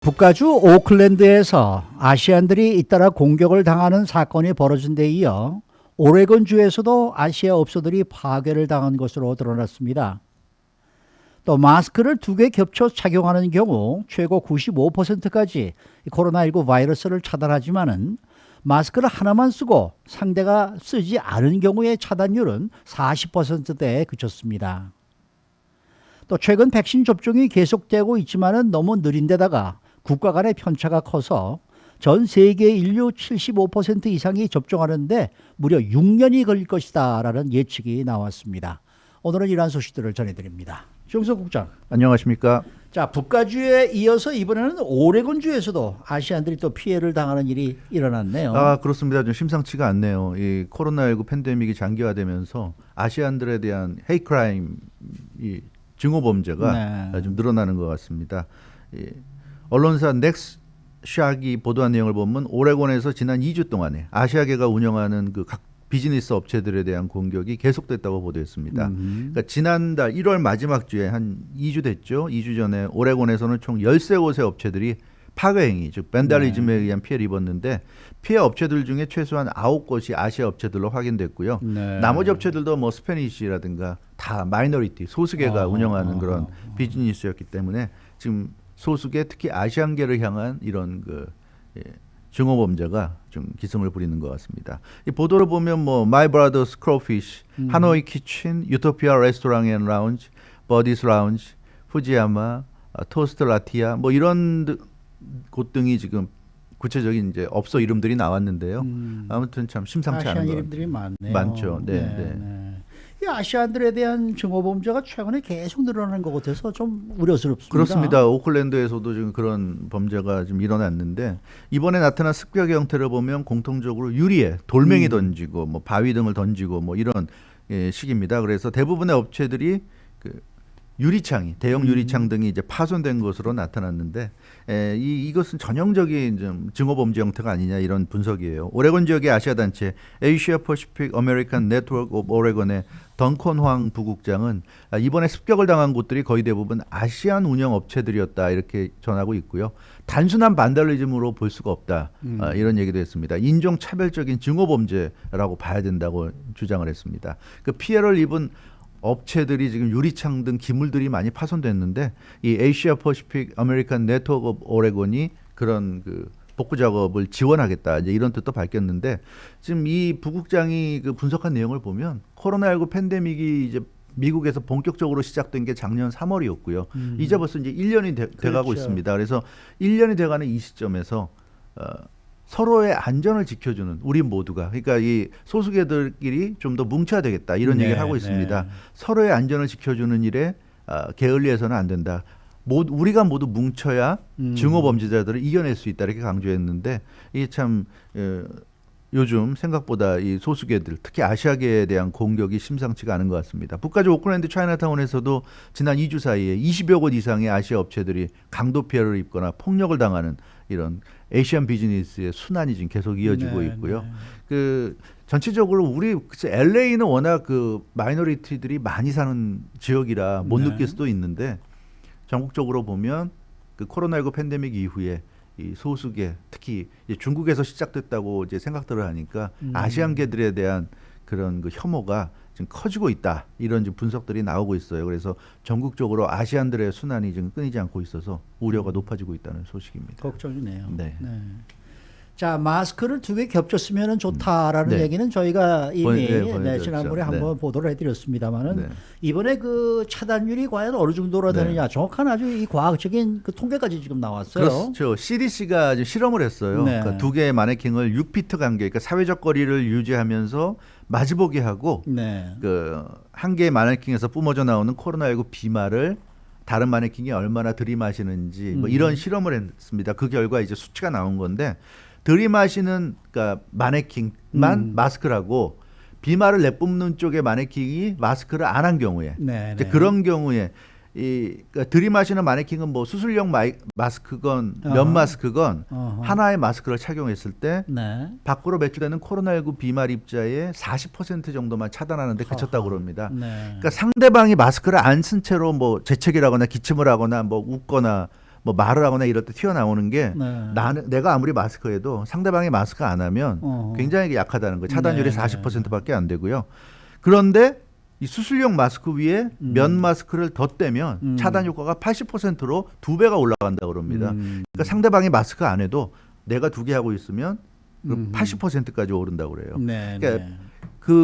북가주 오클랜드에서 아시안들이 잇따라 공격을 당하는 사건이 벌어진 데 이어 오레곤주에서도 아시아 업소들이 파괴를 당한 것으로 드러났습니다. 또 마스크를 두 개 겹쳐 착용하는 경우 최고 95%까지 코로나19 바이러스를 차단하지만은 마스크를 하나만 쓰고 상대가 쓰지 않은 경우의 차단율은 40%대에 그쳤습니다. 또 최근 백신 접종이 계속되고 있지만은 너무 느린 데다가 국가 간의 편차가 커서 전 세계 인류 75% 이상이 접종하는데 무려 6년이 걸릴 것이다라는 예측이 나왔습니다. 오늘은 이러한 소식들을 전해드립니다. 정석 국장. 안녕하십니까. 자, 북가주에 이어서 이번에는 오레곤주에서도 아시안들이 또 피해를 당하는 일이 일어났네요. 그렇습니다. 좀 심상치가 않네요. 이 코로나19 팬데믹이 장기화되면서 아시안들에 대한 헤이 크라임, 이 증오 범죄가 좀 늘어나는 것 같습니다. 언론사 넥스샥이 보도한 내용을 보면 오레곤에서 지난 2주 동안에 아시아계가 운영하는 그 각 비즈니스 업체들에 대한 공격이 계속됐다고 보도했습니다. 그러니까 지난달 1월 마지막 주에 한 2주 됐죠. 2주 전에 오레곤에서는 총 13곳의 업체들이 파괴 행위, 즉 밴달리즘에 의한 피해를 입었는데 피해 업체들 중에 최소한 9곳이 아시아 업체들로 확인됐고요. 나머지 업체들도 뭐 스페니쉬라든가 다 마이너리티, 소수계가 운영하는 그런 비즈니스였기 때문에 지금 소수계, 특히 아시안계를 향한 이런 증오 범죄가 좀 기승을 부리는 것 같습니다. 이 보도를 보면 뭐 마이 브라더스 크로피쉬, 하노이 키친, 유토피아 레스토랑 앤 라운지, 버디스 라운지, 후지야마, 토스트 라티아 뭐 이런 곳 등이 지금 구체적인 이제 업소 이름들이 나왔는데요. 아무튼 참 심상치 않은 것 이름들이 많네요. 많죠. 네. 이 아시안들에 대한 증오 범죄가 최근에 계속 늘어나는 것 같아서 좀 우려스럽습니다. 그렇습니다. 오클랜드에서도 지금 그런 범죄가 좀 일어났는데 이번에 나타난 습격의 형태를 보면 공통적으로 유리에 돌멩이 던지고 뭐 바위 등을 던지고 뭐 이런 식입니다. 그래서 대부분의 업체들이 유리창이 대형 유리창 등이 이제 파손된 것으로 나타났는데 이것은 전형적인 좀 증오 범죄 형태가 아니냐 이런 분석이에요. 오레곤 지역의 아시아 단체 에이시아 퍼시픽 아메리칸 네트워크 오브 오레곤의 덩컨 황 부국장은 이번에 습격을 당한 곳들이 거의 대부분 아시안 운영 업체들이었다 이렇게 전하고 있고요. 단순한 반달리즘으로 볼 수가 없다 이런 얘기도 했습니다. 인종 차별적인 증오 범죄라고 봐야 된다고 주장을 했습니다. 그 피해를 입은 업체들이 지금 유리창 등 기물들이 많이 파손됐는데 이 에이시아 퍼시픽 아메리칸 네트워크 오브 오레곤이 그런 복구 작업을 지원하겠다 이제 이런 뜻도 밝혔는데 지금 이 부국장이 분석한 내용을 보면 코로나19 팬데믹이 이제 미국에서 본격적으로 시작된 게 작년 3월이었고요. 이제 벌써 이제 1년이 돼가고 있습니다. 그래서 1년이 돼가는 이 시점에서 서로의 안전을 지켜주는 우리 모두가 그러니까 이 소수계들끼리 좀 더 뭉쳐야 되겠다 이런 얘기를 하고 있습니다. 서로의 안전을 지켜주는 일에 게을리해서는 안 된다. 우리가 모두 뭉쳐야 증오 범죄자들을 이겨낼 수 있다 이렇게 강조했는데 이게 참 요즘 생각보다 이 소수계들 특히 아시아계에 대한 공격이 심상치가 않은 것 같습니다. 북가주 오클랜드 차이나타운에서도 지난 2주 사이에 20여 곳 이상의 아시아 업체들이 강도 피해를 입거나 폭력을 당하는 이런 에이시안 비즈니스의 순환이 지금 계속 이어지고 있고요. 전체적으로 우리 LA는 워낙 마이너리티들이 많이 사는 지역이라 못 느낄 수도 있는데 전국적으로 보면 코로나19 팬데믹 이후에 이 소수계 특히 이제 중국에서 시작됐다고 이제 생각들을 하니까 아시안계들에 대한 그런 혐오가 지금 커지고 있다 이런 분석들이 나오고 있어요. 그래서 전국적으로 아시안들의 순환이 지금 끊이지 않고 있어서 우려가 높아지고 있다는 소식입니다. 걱정이네요. 네. 자, 마스크를 두 개 겹쳐 쓰면 좋다라는 얘기는 저희가 이미 지난번에 한번 보도를 해드렸습니다만은 이번에 차단율이 과연 어느 정도로 되느냐 정확한 아주 이 과학적인 통계까지 지금 나왔어요. 그렇죠. CDC가 지금 실험을 했어요. 그러니까 두 개의 마네킹을 6피트 간격, 그러니까 사회적 거리를 유지하면서 마주보게 하고 한 개의 마네킹에서 뿜어져 나오는 코로나19 비말을 다른 마네킹이 얼마나 들이마시는지 뭐 이런 실험을 했습니다. 그 결과 이제 수치가 나온 건데 들이마시는 마네킹만 마스크라고 비말을 내뿜는 쪽의 마네킹이 마스크를 안 한 경우에 이제 그런 경우에 들이마시는 마네킹은 뭐 수술용 마스크건 면 마스크건 하나의 마스크를 착용했을 때 밖으로 배출되는 코로나19 비말 입자의 40% 정도만 차단하는 데 그쳤다고 그럽니다. 그러니까 상대방이 마스크를 안 쓴 채로 뭐 재채기를 하거나 기침을 하거나 뭐 웃거나 뭐 말을 하거나 이럴 때 튀어나오는 게 네. 내가 아무리 마스크해도 상대방이 마스크 안 하면 굉장히 약하다는 거예요. 차단율이 네, 40%밖에 안 되고요. 그런데 이 수술용 마스크 위에 면 마스크를 덧대면 차단 효과가 80%로 2배가 올라간다 그럽니다. 그러니까 상대방이 마스크 안 해도 내가 2개 하고 있으면 80%까지 오른다고 그래요. 네, 그러니까 네.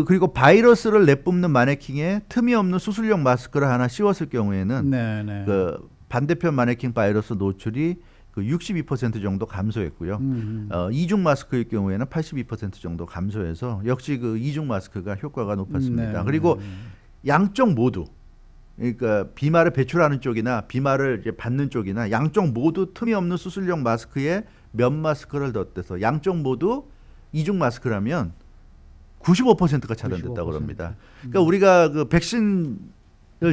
그리고 바이러스를 내뿜는 마네킹에 틈이 없는 수술용 마스크를 하나 씌웠을 경우에는 네, 네. 그 반대편 마네킹 바이러스 노출이 그 62% 정도 감소했고요. 이중 마스크일 경우에는 82% 정도 감소해서 역시 그 이중 마스크가 효과가 높았습니다. 네, 그리고 네. 양쪽 모두 그러니까 비말을 배출하는 쪽이나 비말을 이제 받는 쪽이나 양쪽 모두 틈이 없는 수술용 마스크에 면 마스크를 덧대서 양쪽 모두 이중 마스크라면 95%가 차단됐다고 95%. 합니다. 그러니까 우리가 그 백신을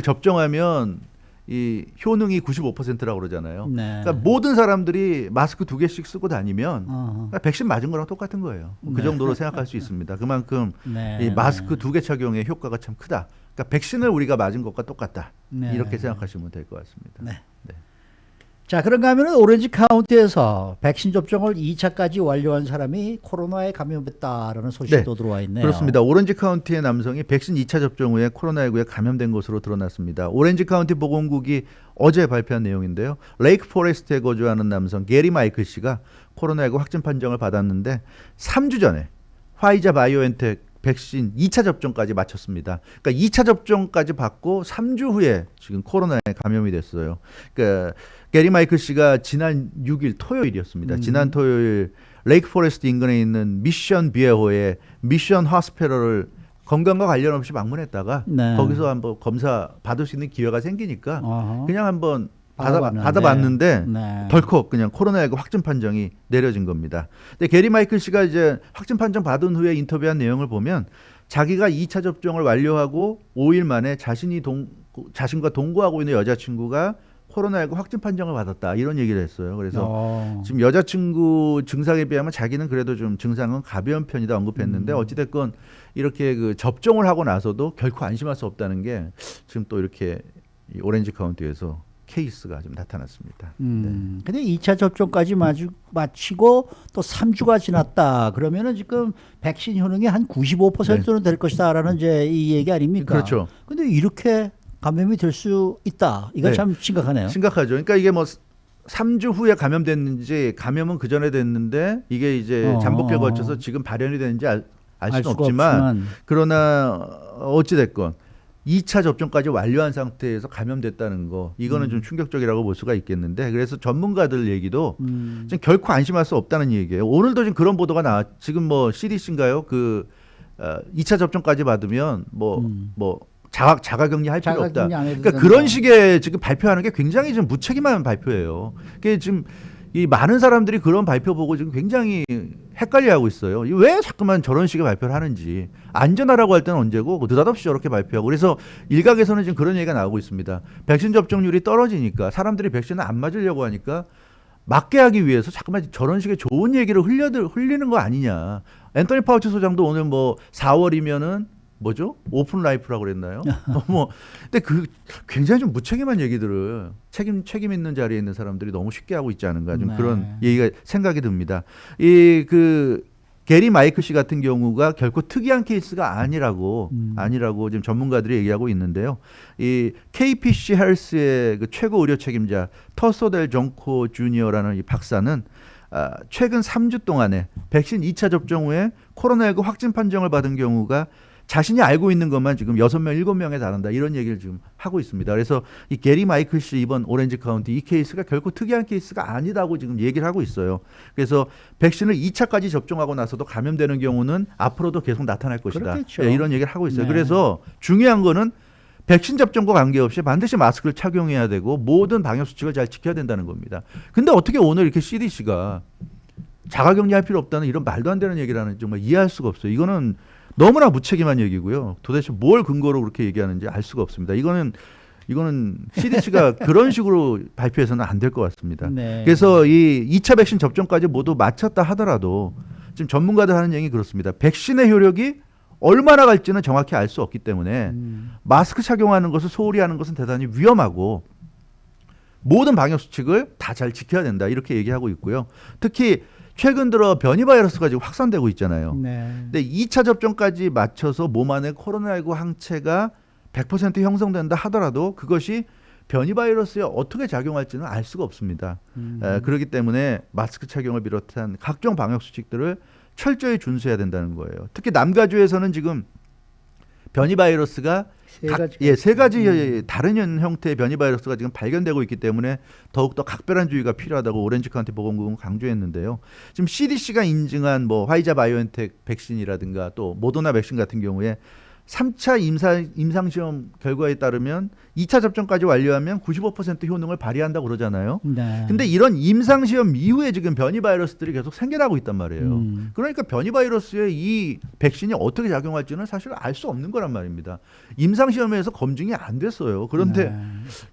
접종하면 이 효능이 95%라고 그러잖아요. 네. 그러니까 모든 사람들이 마스크 2개씩 쓰고 다니면 어허. 그러니까 백신 맞은 거랑 똑같은 거예요. 그 정도로 생각할 수 있습니다. 그만큼 네, 이 마스크 2개 착용의 효과가 참 크다. 그러니까 백신을 우리가 맞은 것과 똑같다. 네. 이렇게 생각하시면 될 것 같습니다. 네. 네. 자, 그런가 하면 오렌지 카운티에서 백신 접종을 2차까지 완료한 사람이 코로나에 감염됐다라는 소식도 들어와 있네요. 그렇습니다. 오렌지 카운티의 남성이 백신 2차 접종 후에 코로나19에 감염된 것으로 드러났습니다. 오렌지 카운티 보건국이 어제 발표한 내용인데요. 레이크 포레스트에 거주하는 남성 게리 마이클 씨가 코로나19 확진 판정을 받았는데 3주 전에 화이자 바이오엔텍 백신 2차 접종까지 마쳤습니다. 그러니까 2차 접종까지 받고 3주 후에 지금 코로나에 감염이 됐어요. 그러니까 게리 마이클 씨가 지난 6일 토요일이었습니다. 지난 토요일 레이크 포레스트 인근에 있는 미션 비에호의 미션 호스피털을 건강과 관련 없이 방문했다가 네. 거기서 한번 검사 받을 수 있는 기회가 생기니까 어허. 그냥 한번 받아봤는데. 받아봤는데 네. 덜컥 그냥 코로나19 확진 판정이 내려진 겁니다. 근데 게리 마이클 씨가 이제 확진 판정 받은 후에 인터뷰한 내용을 보면 자기가 2차 접종을 완료하고 5일 만에 자신과 동거하고 있는 여자친구가 코로나19 확진 판정을 받았다 이런 얘기를 했어요. 그래서 지금 여자친구 증상에 비하면 자기는 그래도 좀 증상은 가벼운 편이다 언급했는데 어찌됐건 이렇게 그 접종을 하고 나서도 결코 안심할 수 없다는 게 지금 또 이렇게 이 오렌지 카운티에서 케이스가 좀 나타났습니다. 근데 2차 접종까지 마치고 또 3주가 지났다. 그러면은 지금 백신 효능이 한 95%는 될 것이다라는 이제 이 얘기 아닙니까? 그렇죠. 근데 이렇게 감염이 될 수 있다. 이거 네. 참 심각하네요. 심각하죠. 그러니까 이게 뭐 3주 후에 감염됐는지 감염은 그 전에 됐는데 이게 이제 잠복기에 걸쳐서 지금 발현이 되는지 알 수는 수가 없지만 그러나 어찌 됐건 2차 접종까지 완료한 상태에서 감염됐다는 거 이거는 좀 충격적이라고 볼 수가 있겠는데 그래서 전문가들 얘기도 지금 결코 안심할 수 없다는 얘기예요. 오늘도 지금 그런 보도가 지금 뭐 CDC인가요? 그 2차 접종까지 받으면 뭐 자가격리 할 필요 없다. 자가격리 안 해도 그러니까 된다. 그런 식의 지금 발표하는 게 굉장히 좀 무책임한 발표예요. 그게 지금 이 많은 사람들이 그런 발표 보고 지금 굉장히 헷갈려하고 있어요. 왜 자꾸만 저런 식의 발표를 하는지. 안전하라고 할 때는 언제고 느닷없이 저렇게 발표하고. 그래서 일각에서는 지금 그런 얘기가 나오고 있습니다. 백신 접종률이 떨어지니까 사람들이 백신을 안 맞으려고 하니까 맞게 하기 위해서 자꾸만 저런 식의 좋은 얘기를 흘리는 거 아니냐. 앤토니 파우치 소장도 오늘 뭐 4월이면은 뭐죠? 오픈 라이프라고 그랬나요? 근데 그 굉장히 좀 무책임한 얘기들을 책임 있는 자리에 있는 사람들이 너무 쉽게 하고 있지 않은가 좀 네. 그런 얘기가 생각이 듭니다. 이 그 게리 마이클 씨 같은 경우가 결코 특이한 케이스가 아니라고 지금 전문가들이 얘기하고 있는데요. 이 KPC 헬스의 그 최고 의료 책임자 터소델 정코 주니어라는 이 박사는 최근 3주 동안에 백신 2차 접종 후에 코로나19 확진 판정을 받은 경우가 자신이 알고 있는 것만 지금 6명, 7명에 달한다. 이런 얘기를 지금 하고 있습니다. 그래서 이 게리 마이클 씨 이번 오렌지 카운티 이 케이스가 결코 특이한 케이스가 아니다고 지금 얘기를 하고 있어요. 그래서 백신을 2차까지 접종하고 나서도 감염되는 경우는 앞으로도 계속 나타날 것이다. 그렇겠죠. 네, 이런 얘기를 하고 있어요. 네. 그래서 중요한 거는 백신 접종과 관계없이 반드시 마스크를 착용해야 되고 모든 방역 수칙을 잘 지켜야 된다는 겁니다. 근데 어떻게 오늘 이렇게 CDC가 자가격리할 필요 없다는 이런 말도 안 되는 얘기를 하는지 정말 이해할 수가 없어요. 이거는 너무나 무책임한 얘기고요. 도대체 뭘 근거로 그렇게 얘기하는지 알 수가 없습니다. 이거는 CDC가 그런 식으로 발표해서는 안 될 것 같습니다. 네. 그래서 이 2차 백신 접종까지 모두 마쳤다 하더라도 지금 전문가들 하는 얘기 그렇습니다. 백신의 효력이 얼마나 갈지는 정확히 알 수 없기 때문에 마스크 착용하는 것을 소홀히 하는 것은 대단히 위험하고 모든 방역 수칙을 다 잘 지켜야 된다 이렇게 얘기하고 있고요. 특히 최근 들어 변이 바이러스가 지금 확산되고 있잖아요. 네. 근데 2차 접종까지 맞춰서 몸 안에 코로나19 항체가 100% 형성된다 하더라도 그것이 변이 바이러스에 어떻게 작용할지는 알 수가 없습니다. 그렇기 때문에 마스크 착용을 비롯한 각종 방역 수칙들을 철저히 준수해야 된다는 거예요. 특히 남가주에서는 지금 변이 바이러스가 세 가지 다른 형태의 변이 바이러스가 지금 발견되고 있기 때문에 더욱더 각별한 주의가 필요하다고 오렌지 카운티 보건국은 강조했는데요. 지금 CDC가 인증한 뭐 화이자 바이오엔텍 백신이라든가 또 모더나 백신 같은 경우에 3차 임상시험 결과에 따르면 2차 접종까지 완료하면 95% 효능을 발휘한다고 그러잖아요. 네. 근데 이런 임상시험 이후에 지금 변이 바이러스들이 계속 생겨나고 있단 말이에요. 그러니까 변이 바이러스의 이 백신이 어떻게 작용할지는 사실 알 수 없는 거란 말입니다. 임상시험에서 검증이 안 됐어요. 그런데 네.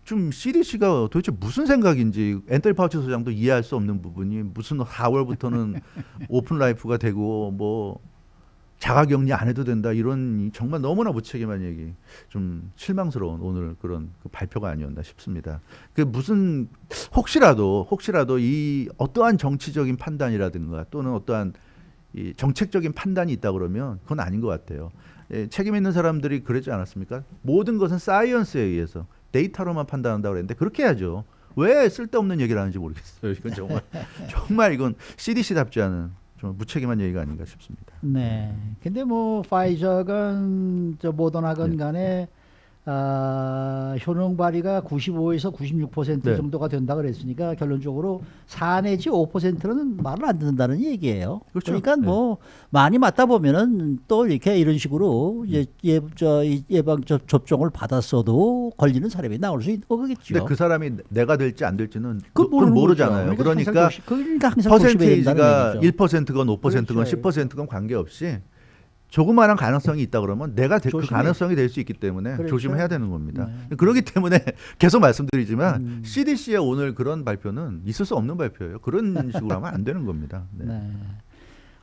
좀 CDC가 도대체 무슨 생각인지 앤토니 파우치 소장도 이해할 수 없는 부분이 무슨 4월부터는 오픈 라이프가 되고 뭐 자가격리 안 해도 된다 이런 정말 너무나 무책임한 얘기 좀 실망스러운 오늘 그런 그 발표가 아니었나 싶습니다. 그 무슨 혹시라도 이 어떠한 정치적인 판단이라든가 또는 어떠한 이 정책적인 판단이 있다 그러면 그건 아닌 것 같아요. 예, 책임 있는 사람들이 그러지 않았습니까? 모든 것은 사이언스에 의해서 데이터로만 판단한다고 그랬는데 그렇게 해야죠. 왜 쓸데없는 얘기를 하는지 모르겠어요. 이건 정말 이건 CDC답지 않은 좀 무책임한 얘기가 아닌가 싶습니다. 네. 근데 뭐 파이저건 저 모더나건 간에 효능 발휘가 95에서 96% 네. 정도가 된다 그랬으니까 결론적으로 4 내지 5%는 말을 안 듣는다는 얘기예요. 그렇죠. 그러니까 뭐 많이 맞다 보면은 또 이렇게 이런 식으로 예방 접종을 받았어도 걸리는 사람이 나올 수 있는 거겠죠. 근데 그 사람이 내가 될지 안 될지는 그건 모르잖아요. 그러니까 항상 조심해야 된다는 퍼센테이지가 얘기죠. 1%건 5%건 그렇죠. 10%건 관계없이 조그마한 가능성이 있다 그러면 내가 그 가능성이 될 수 있기 때문에 그렇죠. 조심해야 되는 겁니다. 네. 그렇기 때문에 계속 말씀드리지만 CDC의 오늘 그런 발표는 있을 수 없는 발표예요. 그런 식으로 하면 안 되는 겁니다. 네. 네.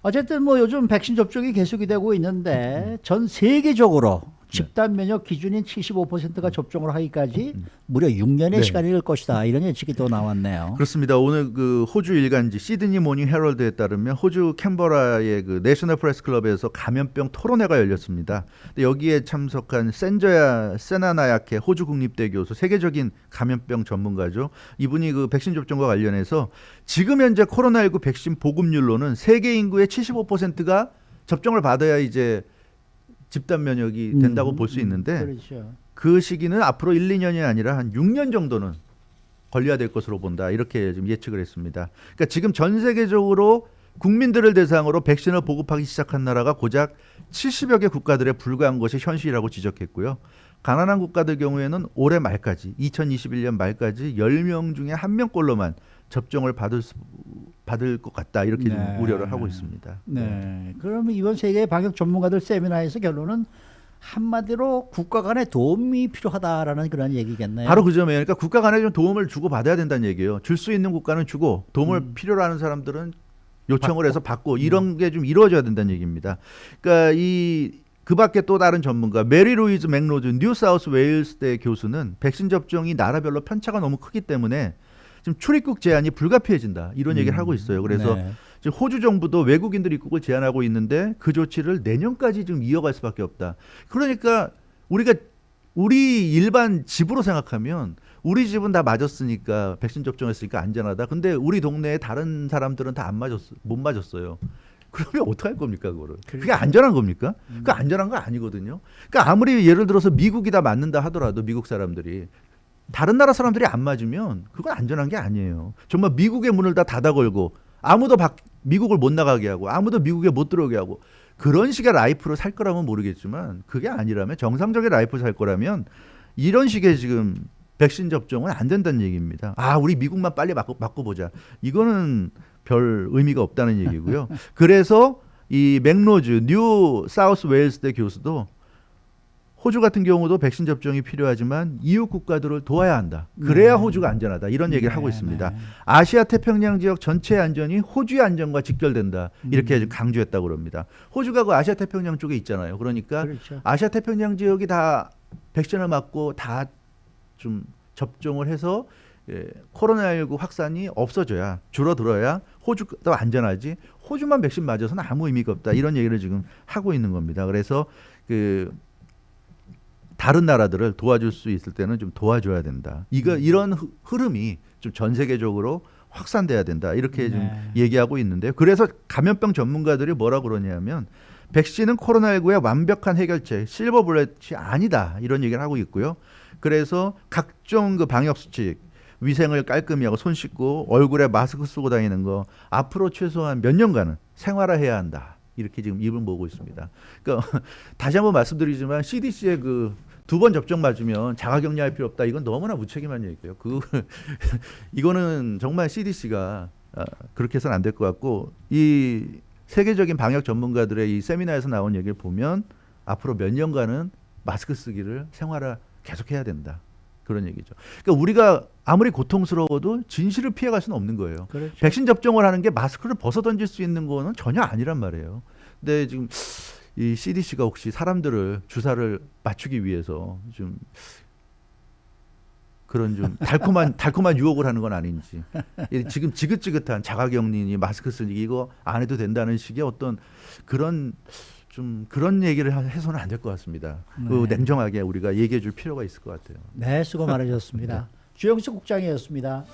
어쨌든 뭐 요즘 백신 접종이 계속이 되고 있는데 전 세계적으로 집단 면역 기준인 75%가 접종을 하기까지 무려 6년의 네. 시간이 걸 것이다. 이런 예측이 또 나왔네요. 그렇습니다. 오늘 그 호주 일간지 시드니 모닝 헤럴드에 따르면 호주 캔버라의 그 내셔널 프레스 클럽에서 감염병 토론회가 열렸습니다. 근데 여기에 참석한 센저야 세나나야케 호주 국립대 교수, 세계적인 감염병 전문가죠. 이분이 그 백신 접종과 관련해서 지금 현재 코로나19 백신 보급률로는 세계 인구의 75%가 접종을 받아야 이제 집단 면역이 된다고 볼 수 있는데 그렇죠. 그 시기는 앞으로 1, 2년이 아니라 한 6년 정도는 걸려야 될 것으로 본다. 이렇게 좀 예측을 했습니다. 그러니까 지금 전 세계적으로 국민들을 대상으로 백신을 보급하기 시작한 나라가 고작 70여 개 국가들에 불과한 것이 현실이라고 지적했고요. 가난한 국가들 경우에는 올해 말까지 2021년 말까지 10명 중에 1명꼴로만 접종을 받을 것 같다. 이렇게 좀 우려를 하고 있습니다. 네. 그러면 이번 세계 방역 전문가들 세미나에서 결론은 한마디로 국가 간의 도움이 필요하다라는 그런 얘기겠네요. 바로 그 점이에요. 그러니까 국가 간에 좀 도움을 주고 받아야 된다는 얘기예요. 줄 수 있는 국가는 주고 도움을 필요로 하는 사람들은 요청을 해서 받고 이런 게 좀 이루어져야 된다는 얘기입니다. 그러니까 그 밖에 또 다른 전문가 메리 루이즈 맥로즈 뉴사우스 웨일스대 교수는 백신 접종이 나라별로 편차가 너무 크기 때문에 지금 출입국 제한이 불가피해진다. 이런 얘기를 하고 있어요. 그래서 지금 호주 정부도 외국인들 입국을 제한하고 있는데 그 조치를 내년까지 좀 이어갈 수밖에 없다. 그러니까 우리 일반 집으로 생각하면 우리 집은 다 맞았으니까 백신 접종했으니까 안전하다. 근데 우리 동네에 다른 사람들은 다 못 맞았어요. 그러면 어떡할 겁니까, 그거를? 그게 안전한 겁니까? 그게 안전한 거 아니거든요. 그러니까 아무리 예를 들어서 미국이 다 맞는다 하더라도 미국 사람들이 다른 나라 사람들이 안 맞으면 그건 안전한 게 아니에요. 정말 미국의 문을 다 닫아 걸고 아무도 미국을 못 나가게 하고 아무도 미국에 못 들어오게 하고 그런 식의 라이프를 살 거라면 모르겠지만 그게 아니라면 정상적인 라이프를 살 거라면 이런 식의 지금 백신 접종은 안 된다는 얘기입니다. 우리 미국만 빨리 맞고 보자. 이거는 별 의미가 없다는 얘기고요. 그래서 이 맥로즈 뉴 사우스 웨일스대 교수도 호주 같은 경우도 백신 접종이 필요하지만 이웃 국가들을 도와야 한다. 그래야 호주가 안전하다. 이런 얘기를 하고 있습니다. 아시아 태평양 지역 전체의 안전이 호주의 안전과 직결된다. 이렇게 강조했다고 합니다. 호주가 그 아시아 태평양 쪽에 있잖아요. 그러니까 그렇죠. 아시아 태평양 지역이 다 백신을 맞고 다 좀 접종을 해서 코로나19 확산이 없어져야 줄어들어야 호주도 안전하지 호주만 백신 맞아서는 아무 의미가 없다 이런 얘기를 지금 하고 있는 겁니다. 그래서 그 다른 나라들을 도와줄 수 있을 때는 좀 도와줘야 된다. 이런 흐름이 좀 전 세계적으로 확산돼야 된다 이렇게 좀 얘기하고 있는데요. 그래서 감염병 전문가들이 뭐라 그러냐면 백신은 코로나19의 완벽한 해결책, 실버 불렛이 아니다 이런 얘기를 하고 있고요. 그래서 각종 그 방역 수칙, 위생을 깔끔히 하고 손 씻고 얼굴에 마스크 쓰고 다니는 거 앞으로 최소한 몇 년간은 생활화해야 한다. 이렇게 지금 입을 모으고 있습니다. 그러니까 다시 한번 말씀드리지만 CDC의 그 2번 접종 맞으면 자가격리할 필요 없다. 이건 너무나 무책임한 얘기예요. 이거는 정말 CDC가 그렇게 해서는 안 될 것 같고 이 세계적인 방역 전문가들의 이 세미나에서 나온 얘기를 보면 앞으로 몇 년간은 마스크 쓰기를 생활화 계속해야 된다. 그런 얘기죠. 그러니까 우리가 아무리 고통스러워도 진실을 피해갈 수는 없는 거예요. 그렇죠. 백신 접종을 하는 게 마스크를 벗어 던질 수 있는 거는 전혀 아니란 말이에요. 근데 지금 이 CDC가 혹시 사람들을 주사를 맞추기 위해서 좀 그런 좀 달콤한 유혹을 하는 건 아닌지 지금 지긋지긋한 자가격리니 마스크 쓰기 이거 안 해도 된다는 식의 어떤 그런 얘기를 해서는 안 될 것 같습니다. 냉정하게 우리가 얘기해 줄 필요가 있을 것 같아요. 네, 수고 많으셨습니다. 주영식 국장이었습니다.